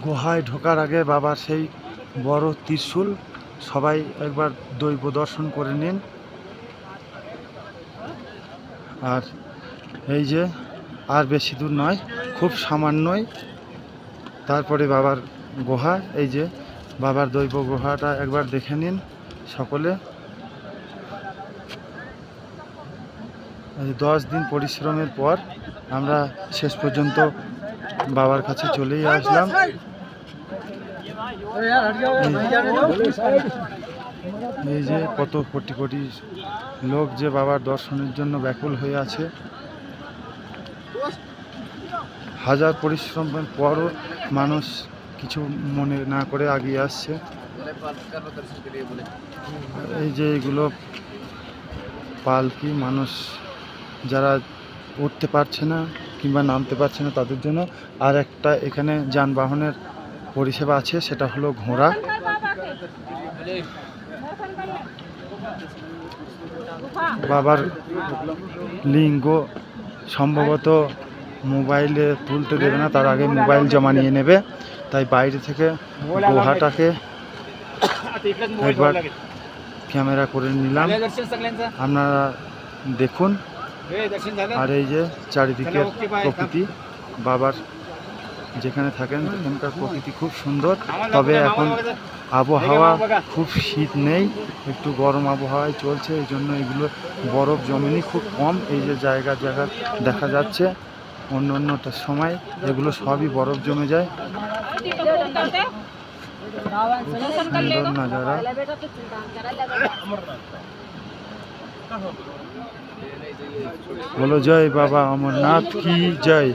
গুহায় ঢোকার আগে বাবার সেই বড় ত্রিশূল, সবাই একবার দৈব দর্শন করে নিন। আর এই যে আর বেশি দূর নয়, খুব সামান্যই, তারপরে বাবার গুহা। এই যে বাবার দৈব গুহাটা একবার দেখে নিন সকলে। 10 দিন পরিশ্রমের পর আমরা শেষ পর্যন্ত বাবার কাছে চলেই আসলাম। এই যে কত কোটি কোটি লোক যে বাবার দর্শনের জন্য ব্যাকুল হয়ে আছে। হাজার পরিশ্রমের পরও মানুষ কিছু মনে না করে এগিয়ে আসছে। এই যে এগুলো পালকি, মানুষ যারা উঠতে পারছে না কিংবা নামতে পারছে না তাদের জন্য। আর একটা এখানে যানবাহনের পরিষেবা আছে, সেটা হলো ঘোড়া। বাবার লিঙ্গ সম্ভবত মোবাইলে তুলতে দেবে না, তার আগে মোবাইল জমা নিয়ে নেবে, তাই বাইরে থেকে গুহাটাকে একবার ক্যামেরা করে নিলাম, আপনারা দেখুন। আর এই যে চারিদিকের প্রকৃতি, বাবার যেখানে থাকেন সেখানকার প্রকৃতি খুব সুন্দর। তবে এখন আবহাওয়া খুব শীত নেই, একটু গরম আবহাওয়ায় চলছে, এই জন্য এগুলো বরফ জমেনি খুব কম। এই যে জায়গা জায়গা দেখা যাচ্ছে, অন্য অন্যটার সময় এগুলো সবই বরফ জমে যায়। সুন্দর নাজারা। বলো জয় বাবা অমরনাথ কি জয়।